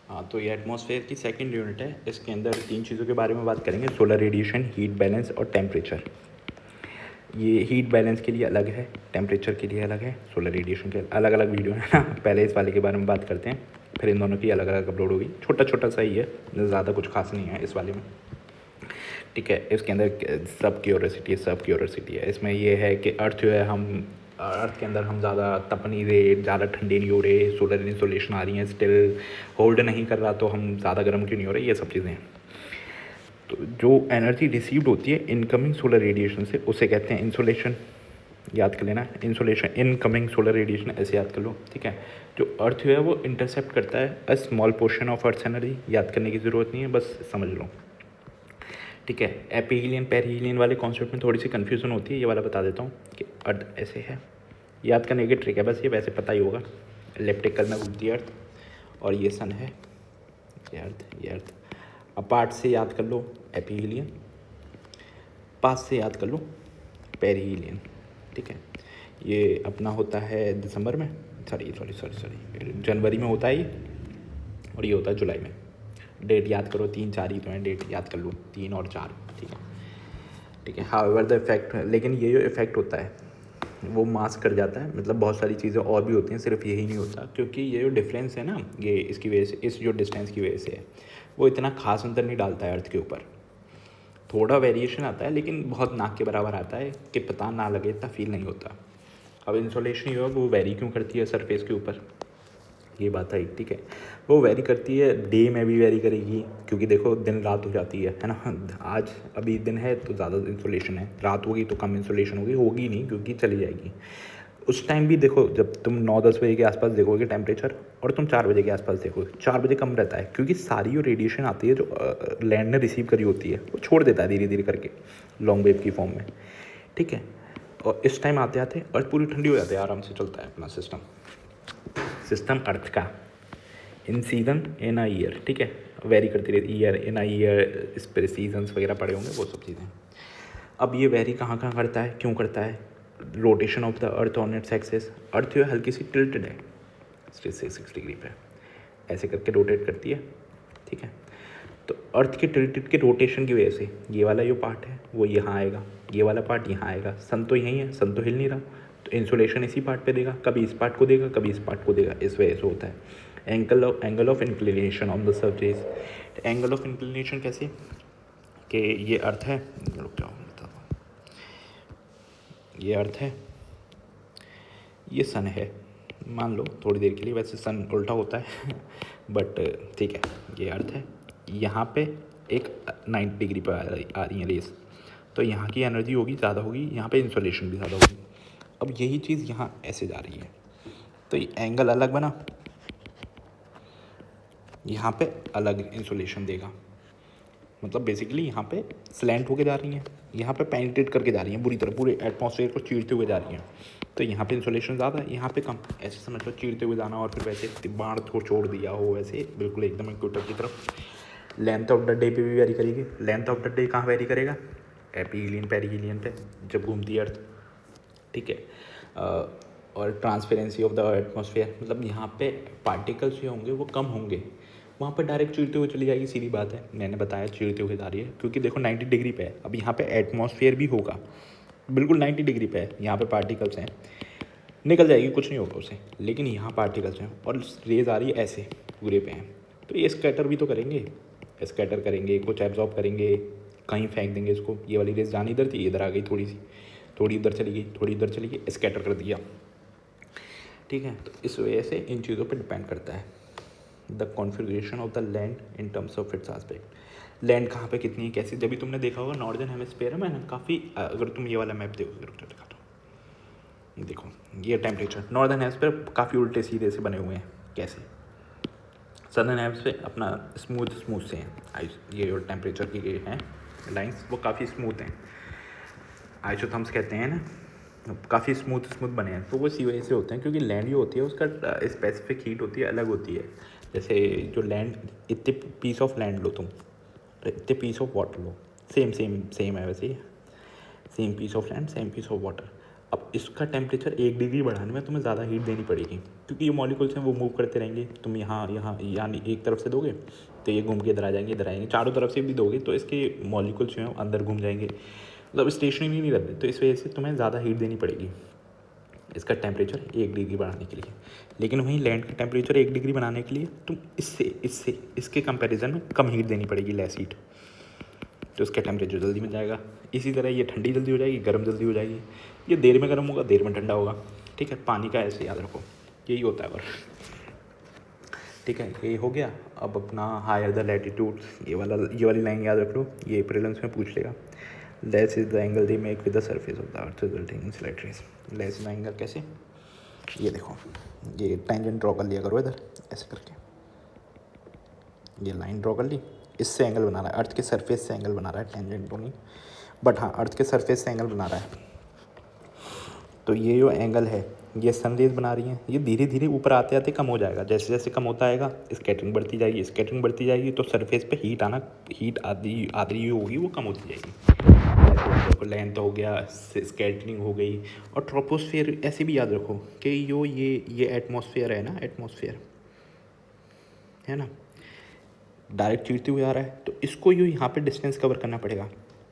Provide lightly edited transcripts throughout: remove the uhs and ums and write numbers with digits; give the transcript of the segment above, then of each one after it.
हाँ, तो ये एटमॉस्फेयर की सेकंड यूनिट है। इसके अंदर 3 चीज़ों के बारे में बात करेंगे, सोलर रेडिएशन, हीट बैलेंस और टेम्परेचर। ये हीट बैलेंस के लिए अलग है, टेम्परेचर के लिए अलग है, सोलर रेडिएशन के अलग अलग वीडियो है ना। पहले इस वाले के बारे में बात करते हैं, फिर इन दोनों की अलग अलग अपलोड होगी। छोटा छोटा सा ही है, ज़्यादा कुछ खास नहीं है इस वाले में, ठीक है। इसके अंदर सब क्यूरियोसिटी है। इसमें ये है कि अर्थ जो है, हम अर्थ के अंदर हम ज़्यादा तप नहीं रहे, ज़्यादा ठंडे नहीं हो रहे, सोलर इंसोलेशन आ रही है, स्टिल होल्ड नहीं कर रहा, तो हम ज़्यादा गर्म क्यों नहीं हो रहे, ये सब चीज़ें हैं। तो जो एनर्जी रिसीव्ड होती है इनकमिंग सोलर रेडिएशन से, उसे कहते हैं इंसोलेशन। याद कर लेना, इंसोलेशन, इनकमिंग सोलर रेडिएशन, ऐसे याद कर लो, ठीक है। जो अर्थ जो है वो इंटरसेप्ट करता है a small portion of earth energy. याद करने की ज़रूरत नहीं है, बस समझ लो, ठीक है। एपीहीलियन पेरिहीलियन वाले कॉन्सेप्ट में थोड़ी सी कन्फ्यूज़न होती है, ये वाला बता देता हूँ कि अर्थ ऐसे है। याद करने की ट्रिक है बस, ये वैसे पता ही होगा। इलेप्टिकल में घूमती है अर्थ, और ये सन है, ये अर्थ। अपार्ट से याद कर लो एपीहीलियन, पास से याद कर लो पेरिहीलियन, ठीक है। ये अपना होता है दिसंबर में, जनवरी में होता है ये, और ये होता है जुलाई में। डेट याद करो, 3-4 ही तो है, डेट याद कर लो, 3 और 4, ठीक है, ठीक है। हाउएवर द इफेक्ट, लेकिन ये जो इफेक्ट होता है वो मास्क कर जाता है, मतलब बहुत सारी चीज़ें और भी होती हैं, सिर्फ यही नहीं होता, क्योंकि ये जो डिफरेंस है ना, ये इसकी वजह से, इस जो डिस्टेंस की वजह से है, वो इतना खास अंतर नहीं डालता है अर्थ के ऊपर। थोड़ा वेरिएशन आता है, लेकिन बहुत नाक के बराबर आता है कि पता ना लगे, इतना फील नहीं होता। अब इंसोलेशन जो है वो वेरी क्यों करती है सरफेस के ऊपर, ये बात है, ठीक है। वो वेरी करती है, डे में भी वेरी करेगी, क्योंकि देखो दिन रात हो जाती है ना। आज अभी दिन है तो ज़्यादा इंसोलेशन है, रात होगी तो कम इंसोलेशन होगी नहीं, क्योंकि चली जाएगी। उस टाइम भी देखो, जब तुम 9-10 बजे के आसपास देखोगे टेम्परेचर, और तुम 4 बजे के आसपास देखोगे, 4 बजे कम रहता है, क्योंकि सारी जो रेडिएशन आती है जो लैंड ने रिसीव करी होती है, वो छोड़ देता है धीरे धीरे करके लॉन्ग वेव की फॉर्म में, ठीक है। और इस टाइम आते आते अर्थ पूरी ठंडी हो जाती है, आराम से चलता है अपना सिस्टम अर्थ का, इन सीजन इन अ ईयर, ठीक है। वेरी करती रहती, ईयर इन अ ईयर, इस पर सीजन्स वगैरह पड़े होंगे, वो सब चीज़ें। अब ये वेरी कहाँ कहाँ करता है, क्यों करता है? Rotation of the earth on its axis. Earth जो है हल्की सी टिल्टेड है 6 डिग्री पे, ऐसे करके रोटेट करती है, ठीक है। तो अर्थ के टिल्टेड के रोटेशन की वजह से ये वाला जो पार्ट है वो यहाँ आएगा, ये वाला पार्ट यहाँ आएगा। सन तो यहीं है, सन तो हिल नहीं रहा, तो इंसुलेशन इसी पार्ट पे देगा, कभी इस पार्ट को देगा, कभी इस पार्ट को देगा, इस वजह से होता है। Angle of inclination on the surface. Angle of inclination कैसे, कि ये अर्थ है, रुक जाओ बताता हूँ, ये अर्थ है, ये सन है, मान लो थोड़ी देर के लिए, वैसे सन उल्टा होता है बट ठीक है, ये अर्थ है। यहाँ पे एक 90 डिग्री पर आ रही है रेस, तो यहाँ की एनर्जी होगी ज़्यादा होगी, यहाँ पे इंसोलेशन भी ज़्यादा होगी। अब यही चीज़ यहाँ ऐसे जा रही है, तो ये एंगल अलग बना, यहाँ पे अलग इंसोलेशन देगा, मतलब बेसिकली यहाँ पे स्लैंट होके जा रही हैं, यहाँ पे पेनिट्रेट करके जा रही हैं बुरी तरह, पूरे एटमॉस्फेयर को चीरते हुए जा रही हैं। तो यहाँ पे इंसोलेशन ज़्यादा है, यहाँ पे कम, ऐसे समझ लो चीरते हुए जाना, और फिर वैसे बाढ़ छोड़ दिया हो, वैसे बिल्कुल एकदम इक्वेटर की तरफ। लेंथ ऑफ द डे पे भी वेरी करेगी। लेंथ ऑफ द डे कहाँ वेरी करेगा? एपीहीलियन पेरिहीलियन पे, जब घूमती है अर्थ, ठीक है। और ट्रांसपेरेंसी ऑफ द एटमॉस्फेयर, मतलब यहाँ पे पार्टिकल्स जो होंगे वो कम होंगे, वहाँ पर डायरेक्ट चीरते हुए चली जाएगी, सीधी बात है, मैंने बताया चीरते हुए जा रही है, क्योंकि देखो 90 डिग्री पे है। अब यहाँ पे एटमॉस्फेयर भी होगा, बिल्कुल 90 डिग्री पे है, यहाँ पे पार्टिकल्स हैं, निकल जाएगी, कुछ नहीं होगा उसे, लेकिन यहाँ पार्टिकल्स हैं और रेज आ रही है ऐसे पूरे पे हैं, तो ये स्कैटर भी तो करेंगे, स्कैटर करेंगे, कुछ एब्जॉर्ब करेंगे, कहीं फेंक देंगे इसको। ये वाली रेस जानी इधर थी, इधर आ गई थोड़ी सी, थोड़ी इधर चली गई, थोड़ी इधर चली गई, स्कैटर कर दिया, ठीक है। तो इस वजह से इन चीज़ों पर डिपेंड करता है the configuration of the land in terms of its aspect. Land कहाँ पे कितनी है, कैसी, जब भी तुमने देखा होगा नॉर्दर्न हेमिस्फीयर में ना, काफ़ी, अगर तुम ये वाला मैप देखोगे, रुक जाओ दिखाता हूँ, देखो ये टेम्परेचर, नॉर्दर्न हेमिस्फीयर काफ़ी उल्टे सीधे से बने हुए हैं, कैसे? सदर्न हेमिस्फीयर अपना स्मूथ से हैं, ये जो टेम्परेचर की हैं लाइंस, वो काफ़ी स्मूथ हैं, आइसोथर्म्स कहते हैं ना, काफ़ी स्मूथ बने हैं। तो वो इसी वजह से होते हैं, क्योंकि लैंड जो होती है उसका स्पेसिफिक हीट होती है, अलग होती है। जैसे जो लैंड, इतने पीस ऑफ लैंड लो तुम, इतने पीस ऑफ वाटर लो, सेम है वैसे ही, same piece of land, same piece of water. अब इसका टेम्परेचर 1 डिग्री बढ़ाने में तुम्हें ज़्यादा हीट देनी पड़ेगी, क्योंकि ये मॉलिक्यूल्स हैं वो मूव करते रहेंगे। तुम यहाँ यहाँ यानी एक तरफ से दोगे तो ये घूम के इधर आ जाएंगे, इधर आएंगे, चारों तरफ से भी दोगे तो इसके मॉलिक्यूल्स जो हैं अंदर घूम जाएंगे, मतलब स्टेशनरी नहीं रहते। तो इस वजह से तुम्हें ज़्यादा हीट देनी पड़ेगी इसका टेम्परेचर 1 डिग्री बढ़ाने के लिए। लेकिन वहीं लैंड का टेम्परेचर 1 डिग्री बनाने के लिए तुम इसके कंपैरिजन में कम हीट देनी पड़ेगी, लेस हीट, तो इसका टेम्परेचर जल्दी मिल जाएगा। इसी तरह ये ठंडी जल्दी हो जाएगी, गर्म जल्दी हो जाएगी। ये देर में गर्म होगा, देर में ठंडा होगा। ठीक है, पानी का ऐसे याद रखो, यही होता है। और ठीक है, ये हो गया। अब अपना हायर द लैटिट्यूड, ये वाली लाइन याद रख लो, ये प्रीलिम्स में पूछ लेगा। Less is the angle they make with the surface of the earth resulting in slight rays. Less the angle कैसे, ये देखो, ये टेंजेंट ड्रॉ कर लिया करो इधर ऐसे करके, ये लाइन ड्रॉ कर ली, इससे एंगल बना रहा है, अर्थ के सरफेस से एंगल बना रहा है, टेंजेंट तो नहीं बट हाँ अर्थ के सरफेस से एंगल बना रहा है। तो ये जो एंगल है, ये सनरेज बना रही हैं, ये धीरे धीरे ऊपर आते आते कम हो जाएगा। जैसे जैसे कम होता आएगा स्कैटरिंग बढ़ती जाएगी, स्कैटरिंग बढ़ती जाएगी तो सरफेस पे हीट आधी होगी, वो कम होती जाएगी। लेंथ हो गया, स्कैटरिंग हो गई। और ट्रोपोस्फेयर ऐसे भी याद रखो कि ये एटमॉस्फेयर है ना, एटमॉस्फेयर है ना, डायरेक्ट चीरते हुए आ रहा है, तो इसको यहाँ पे डिस्टेंस कवर करना पड़ेगा,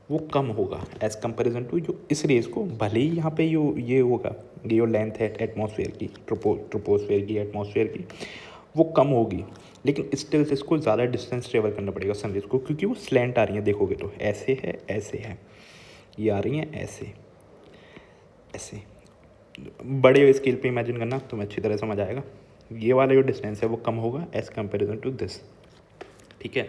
वो कम होगा एज कंपेरिजन टू जो इस रेस को। भले ही यहाँ पे ये होगा, ये जो लेंथ है एटमॉस्फेयर की, ट्रोपोस्फेयर की, एटमॉस्फेयर की, वो कम होगी, लेकिन स्टिल इसको ज़्यादा डिस्टेंस ट्रेवल करना पड़ेगा सनरेज को, क्योंकि वो स्लैंट आ रही हैं। देखोगे तो ऐसे है, ये आ रही हैं ऐसे ऐसे। बड़े स्केल पे इमेजिन करना, तुम्हें अच्छी तरह समझ आएगा। ये वाला जो डिस्टेंस है वो कम होगा एज कंपेरिजन टू दिस। ठीक है,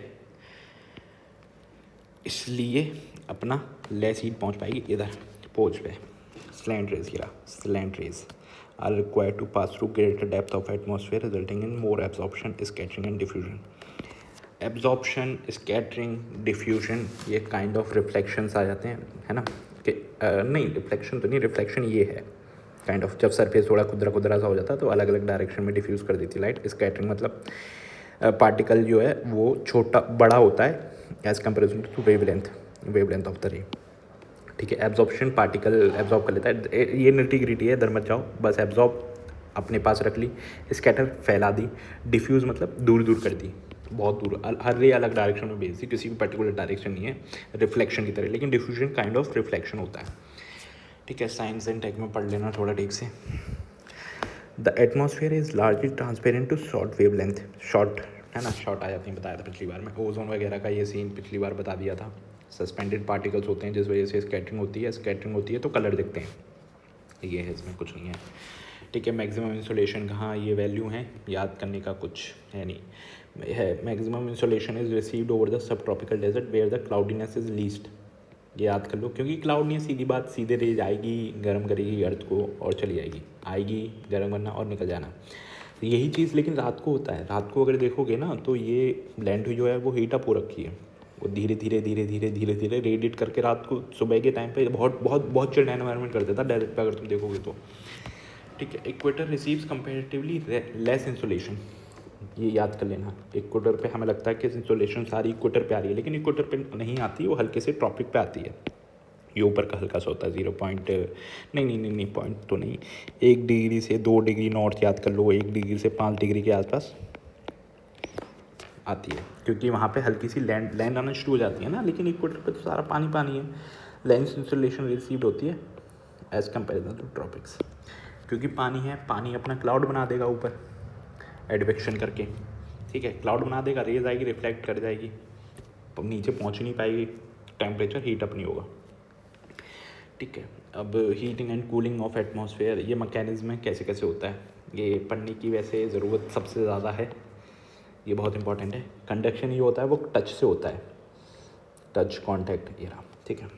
इसलिए अपना लेस हीट पहुंच पाएगी इधर पोज पे। Slant rays are required to pass through greater depth of atmosphere resulting in more absorption, scattering and diffusion. Absorption, scattering, diffusion, ये काइंड ऑफ रिफ्लेक्शंस आ जाते हैं, है ना। कि नहीं, रिफ्लेक्शन तो नहीं, रिफ्लेक्शन ये है काइंड ऑफ, जब सरफेस थोड़ा खुदरा सा हो जाता है तो अलग अलग डायरेक्शन में डिफ्यूज़ कर देती है लाइट। स्कैटरिंग मतलब पार्टिकल जो है वो बड़ा होता है as comparison to wavelength of the ray. ठीक है, एब्जॉर्प्शन, पार्टिकल एब्जॉर्ब कर लेता है, ये निटी-ग्रिटी है, इधर मत जाओ, बस एब्जॉर्ब अपने पास रख ली। स्कैटर फैला दी, डिफ्यूज़ मतलब दूर दूर कर दी, बहुत दूर, हर रे अलग डायरेक्शन में भेज दी, किसी भी पर्टिकुलर डायरेक्शन नहीं है रिफ्लेक्शन की तरह, लेकिन डिफ्यूजन काइंड ऑफ रिफ्लेक्शन होता है। ठीक है, साइंस एंड टेक में पढ़ लेना थोड़ा ठीक से। The atmosphere is largely transparent to short wave length, short है ना, शॉर्ट आ जाती हैं, बताया था पिछली बार में। ओजोन वगैरह का ये सीन पिछली बार बता दिया था। सस्पेंडेड पार्टिकल्स होते हैं जिस वजह से स्कैटरिंग होती है तो कलर दिखते हैं, ये है, इसमें कुछ नहीं है। ठीक है, मैक्सिमम इंसोलेशन कहाँ, ये वैल्यू है, याद करने का कुछ है नहीं है। Maximum insolation is received over the sub tropical desert where the cloudiness is least, ये याद कर लो, क्योंकि क्लाउड नहीं है, सीधी बात, सीधे रेज आएगी, गर्म करेगी अर्थ को और चली जाएगी, आएगी गर्म करना और निकल जाना। यही चीज़ लेकिन रात को होता है। रात को अगर देखोगे ना तो ये लैंड जो है वो हीट अप हो रखी है, वो धीरे धीरे रेडिएट करके रात को, सुबह के टाइम पे बहुत चिल्ड एनवायरनमेंट कर देता डायरेक्ट पे, अगर तुम देखोगे तो। ठीक है, equator receives comparatively less insolation, ये याद कर लेना। इक्वेटर पे हमें लगता है कि इंसोलेशन सारी इक्वेटर पे आ रही है, लेकिन इक्वेटर पे नहीं आती, वो हल्के से ट्रॉपिक पे आती है। ये ऊपर का हल्का सा होता है, 0 पॉइंट नहीं पॉइंट तो नहीं, 1 डिग्री से 2 डिग्री नॉर्थ याद कर लो, 1 डिग्री से 5 डिग्री के आसपास आती है, क्योंकि वहाँ पे हल्की सी लैंड आना शुरू हो जाती है ना। लेकिन इक्वेटर पे तो सारा पानी है, लेंस इंसोलेशन रिसीव्ड होती है एज कंपेरिजन टू ट्रॉपिक्स, क्योंकि पानी है, पानी अपना क्लाउड बना देगा ऊपर एडवेक्शन करके। ठीक है, क्लाउड बना देगा, रेज आएगी, रिफ्लेक्ट कर जाएगी, तो नीचे पहुँच नहीं पाएगी, टेम्परेचर हीट अप नहीं होगा। ठीक है, अब heating and cooling of atmosphere, ये मैकेनिज्म कैसे कैसे होता है, ये पढ़ने की वैसे ज़रूरत सबसे ज़्यादा है, ये बहुत इंपॉर्टेंट है। कंडक्शन ये होता है, वो टच से होता है, टच कॉन्टैक्ट, ये रहा। ठीक है,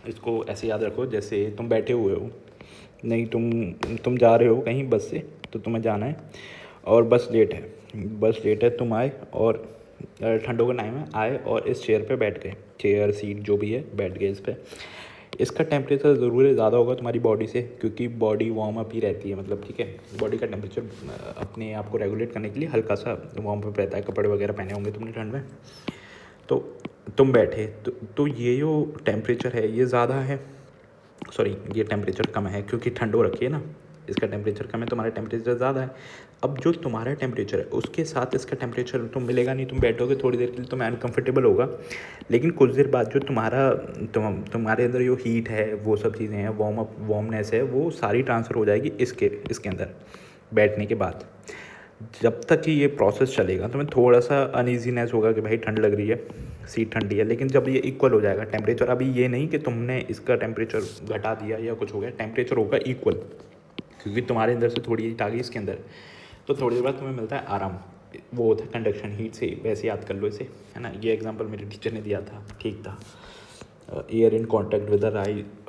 इसको ऐसे याद रखो, जैसे तुम बैठे हुए हो, नहीं तुम जा रहे हो कहीं बस से, तो तुम्हें जाना है और बस लेट है, तुम आए और ठंडों का टाइम है, आए और इस चेयर पे बैठ गए, चेयर सीट जो भी है बैठ गए इस पर। इसका टेम्परेचर ज़रूर ज़्यादा होगा तुम्हारी बॉडी से, क्योंकि बॉडी वार्म अप ही रहती है, मतलब ठीक है, बॉडी का टेम्परेचर अपने आप को रेगुलेट करने के लिए हल्का सा वार्म अप रहता है। कपड़े वगैरह पहने होंगे तुमने ठंड में, तो तुम बैठे तो ये जो टेम्परेचर है ये ज़्यादा है, सॉरी ये टेम्परेचर कम है क्योंकि ठंड हो रखी है ना, इसका टेम्परेचर कम है, तुम्हारा टेम्परेचर ज़्यादा है। अब जो तुम्हारा टेम्परेचर है उसके साथ इसका टेम्परेचर तो मिलेगा नहीं, तुम बैठोगे थोड़ी देर के लिए तुम्हें अनकम्फर्टेबल होगा, लेकिन कुछ देर बाद जो तुम्हारे अंदर जो हीट है, वो सब चीज़ें हैं, वार्मनेस है, वो सारी ट्रांसफ़र हो जाएगी इसके अंदर बैठने के बाद। जब तक कि ये प्रोसेस चलेगा तुम्हें थोड़ा सा अनईजीनेस होगा कि भाई ठंड लग रही है, सीट ठंडी है, लेकिन जब ये इक्वल हो जाएगा टेम्परेचर, अभी ये नहीं कि तुमने इसका टेम्परेचर घटा दिया या कुछ हो गया, टेम्परेचर होगा इक्वल, क्योंकि तुम्हारे अंदर से थोड़ी हीट आ गई इसके अंदर, तो थोड़ी देर बाद तुम्हें मिलता है आराम। वो होता है कंडक्शन हीट से, वैसे याद कर लो इसे, है ना। ये एग्जांपल मेरे टीचर ने दिया था, ठीक था। Air in contact with the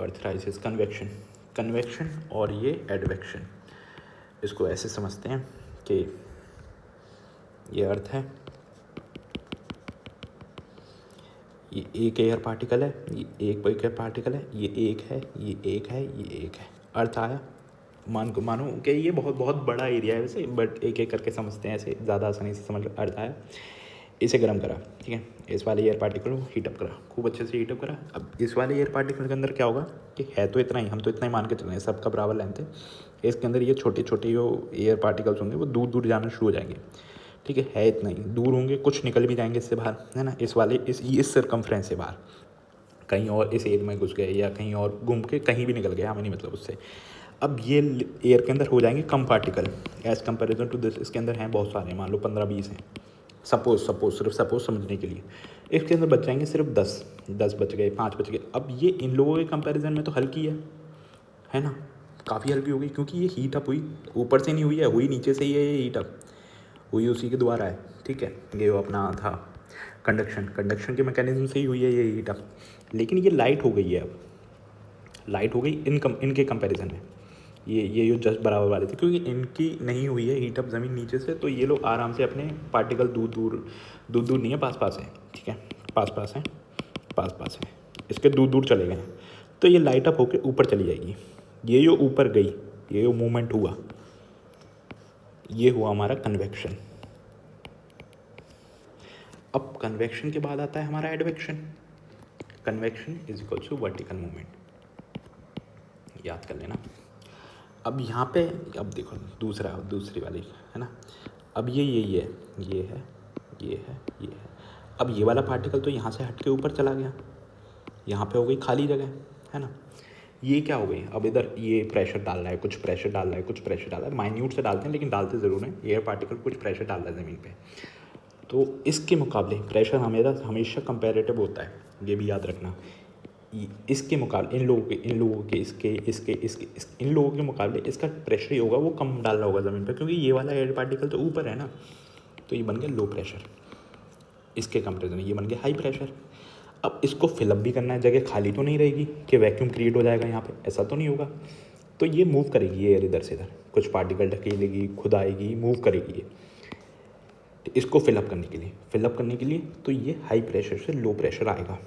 earth rises, convection और ये एडवेक्शन। इसको ऐसे समझते हैं कि ये अर्थ है, ये एक एयर पार्टिकल है, ये एक एयर पार्टिकल है, ये एक है, ये एक है, ये एक है, अर्थ आया। मानो कि ये बहुत बहुत बड़ा एरिया है वैसे, बट एक एक करके समझते हैं, ऐसे ज़्यादा आसानी से समझ। अर्थ आया, इसे गर्म करा, ठीक है, इस वाले एयर पार्टिकल को हीटअप करा, खूब अच्छे से हीटअप करा। अब इस वाले एयर पार्टिकल के अंदर क्या होगा कि है तो इतना ही, हम तो इतना ही मान के चल रहे हैं, सबका बराबर लेंथ है। इसके अंदर ये छोटे छोटे जो एयर पार्टिकल्स होंगे वो दूर दूर जाना शुरू हो जाएंगे, ठीक है इतना ही दूर होंगे, कुछ निकल भी जाएंगे इससे बाहर, है ना, इस वाले इस सर्कमफ्रेंस से बाहर, कहीं और इस एयर में घुस गए या कहीं और घूम के कहीं भी निकल गए, हमें नहीं मतलब उससे। अब ये एयर के अंदर हो जाएंगे कम particle as comparison to this. इसके अंदर हैं बहुत सारे, मान लो 15-20 हैं, सिर्फ सपोज समझने के लिए। इसके अंदर बच जाएंगे सिर्फ 10 बच गए, 5 बच गए। अब ये इन लोगों के कंपैरिजन में तो हल्की है ना, काफ़ी हल्की हो गई, क्योंकि ये हीट अप हुई, ऊपर से नहीं हुई है, हुई नीचे से ही है, ये हीट अप हुई उसी के द्वारा है, ठीक है। ये वो अपना था कंडक्शन के मैकेनिज्म से ही हुई है ये हीट अप, लेकिन ये लाइट हो गई है। अब लाइट हो गई इनके कंपैरिजन में, ये जो जस्ट बराबर वाले थे, क्योंकि इनकी नहीं हुई है हीटअप ज़मीन नीचे से, तो ये लोग आराम से अपने पार्टिकल दूर नहीं है, पास है, ठीक है, पास है, इसके दूर चले गए हैं, तो ये लाइट अप होकर ऊपर चली जाएगी। ये जो ऊपर गई, ये जो मूवमेंट हुआ, ये हुआ हमारा कन्वेक्शन। अब कन्वेक्शन के बाद आता है हमारा advection. Convection is equal to vertical movement, याद कर लेना। अब यहाँ पे अब देखो दूसरी वाली, है ना। अब ये है। अब ये वाला पार्टिकल तो यहाँ से हट के ऊपर चला गया, यहाँ पे हो गई खाली जगह, है ना। ये क्या हो गई, अब इधर ये प्रेशर डाल रहा है, कुछ प्रेशर डाल रहा है, माइन्यूट से डालते हैं लेकिन डालते ज़रूर हैं। एयर पार्टिकल कुछ प्रेशर डाल रहा है ज़मीन पे, तो इसके मुकाबले प्रेशर हमेशा कंपैरेटिव होता है, ये भी याद रखना। इसके मुकाबले इन लोगों के इन लोगों के मुकाबले इसका प्रेशर ही होगा वो कम डाल रहा होगा ज़मीन पर, क्योंकि ये वाला एयर पार्टिकल तो ऊपर है ना, तो ये बन गया लो प्रेशर। इसके कंपेरिजन में ये बन गया हाई प्रेशर। अब इसको फिलअप भी करना है, जगह खाली तो नहीं रहेगी कि वैक्यूम क्रिएट हो जाएगा यहाँ पे, ऐसा तो नहीं होगा। तो ये मूव करेगी ये एयर इधर से इधर, कुछ पार्टिकल ढकेलेगी, खुद आएगी, मूव करेगी ये, तो इसको फिलअप करने के लिए तो ये हाई प्रेशर से लो प्रेशर आएगा।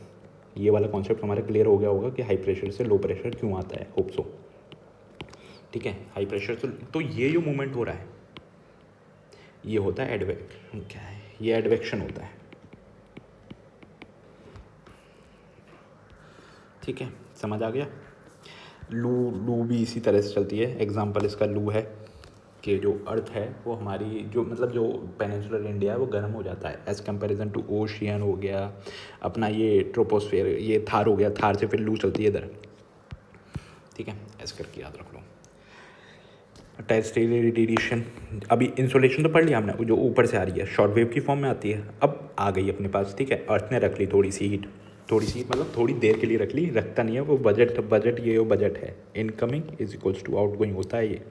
ये वाला कॉन्सेप्ट हमारा क्लियर हो गया होगा कि हाई प्रेशर से लो प्रेशर क्यों आता है, होप सो, ठीक है। हाई प्रेशर से तो ये जो मूवमेंट हो रहा है ये होता है क्या है, ये एडवेक्शन होता है, ठीक है, समझ आ गया। लू भी इसी तरह से चलती है। एग्जांपल इसका लू है कि जो अर्थ है वो हमारी जो पेनिनसुलर इंडिया है वो गर्म हो जाता है एज़ कंपैरिजन टू ओशियन हो गया अपना, ये ट्रोपोस्फेयर, ये थार हो गया, थार से फिर लू चलती है इधर, ठीक है, ऐसे करके याद रख लो। टेरेस्ट्रियल रेडिएशन, अभी इंसोलेशन तो पढ़ लिया हमने, जो ऊपर से आ रही है शॉर्ट वेव की फॉर्म में आती है, अब आ गई अपने पास, ठीक है। अर्थ ने रख ली थोड़ी सी हीट मतलब थोड़ी देर के लिए रख ली, रखता नहीं है वो, बजट ये वो बजट है, incoming is equals to outgoing होता है ये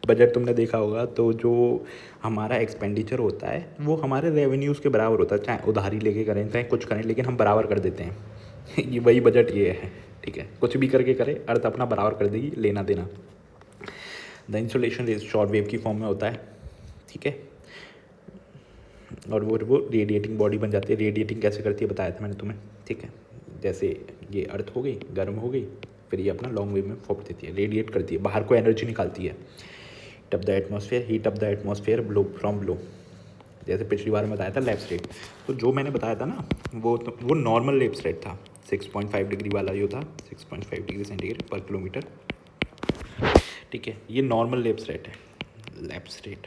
बजट। तुमने देखा होगा तो जो हमारा एक्सपेंडिचर होता है वो हमारे रेवेन्यूज़ के बराबर होता है, चाहे उधारी लेके करें चाहे कुछ करें, लेकिन हम बराबर कर देते हैं ये वही बजट ये है, ठीक है। कुछ भी करके करे अर्थ अपना बराबर कर देगी, लेना देना। The insulation is short wave की फॉर्म में होता है, ठीक है, और वो रेडिएटिंग बॉडी बन जाती है। रेडिएटिंग कैसे करती है बताया था मैंने तुम्हें, ठीक है। जैसे ये अर्थ हो गई, गर्म हो गई, फिर ये अपना लॉन्ग वेव में फोड़ देती है, रेडिएट करती है, बाहर को एनर्जी निकालती है। Heat up the atmosphere blow from blow, जैसे पिछली बार में बताया था लैप्स रेट, तो जो मैंने बताया था ना वो नॉर्मल लैप्स रेट था, 6.5 डिग्री वाला जो था, 6.5 डिग्री सेंटीग्रेड पर किलोमीटर, ठीक है, ये नॉर्मल लैप्स रेट है, लैप्स रेट,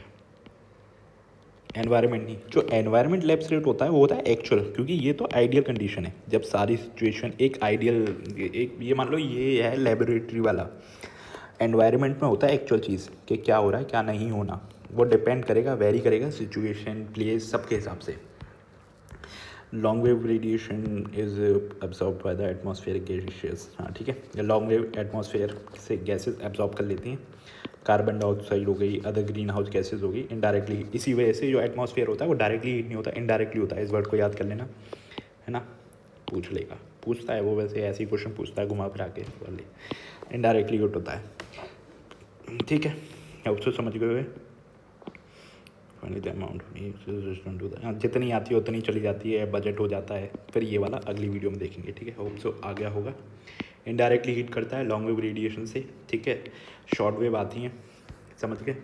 एनवायरनमेंट नहीं। जो एनवायरनमेंट लैप्स रेट होता है वो होता है एक्चुअल, क्योंकि ये तो आइडियल कंडीशन है, जब सारी सिचुएशन एक आइडियल, एक ये मान लो ये है लेबोरेटरी वाला, एनवायरनमेंट में होता है एक्चुअल चीज़ कि क्या हो रहा है क्या नहीं होना, वो डिपेंड करेगा, वेरी करेगा सिचुएशन प्लेस सबके हिसाब से। Long wave radiation is absorb by the atmospheric gases, हाँ ठीक है, लॉन्ग वेव एटमॉस्फेयर से गैसेस एब्जॉर्ब कर लेती हैं, कार्बन डाइऑक्साइड हो गई, अदर ग्रीन हाउस गैसेज हो गई इनडायरेक्टली। इसी वजह से जो एटमॉस्फेयर होता है वो डायरेक्टली हीट नहीं होता, इनडायरेक्टली होता है, इस वर्ड को याद कर लेना, है ना, पूछ लेगा, पूछता है वो, वैसे ऐसे ही क्वेश्चन पूछता है घुमा फिरा के, वाले इनडायरेक्टली हीट होता है, ठीक है, अब तो समझ गए हुए। अमाउंट जितनी आती है उतनी चली जाती है, बजट हो जाता है, फिर ये वाला अगली वीडियो में देखेंगे, ठीक है, होप सो आ गया होगा। इनडायरेक्टली हीट करता है लॉन्ग वेव रेडिएशन से, ठीक है, शॉर्ट वेव आती हैं, समझ गए।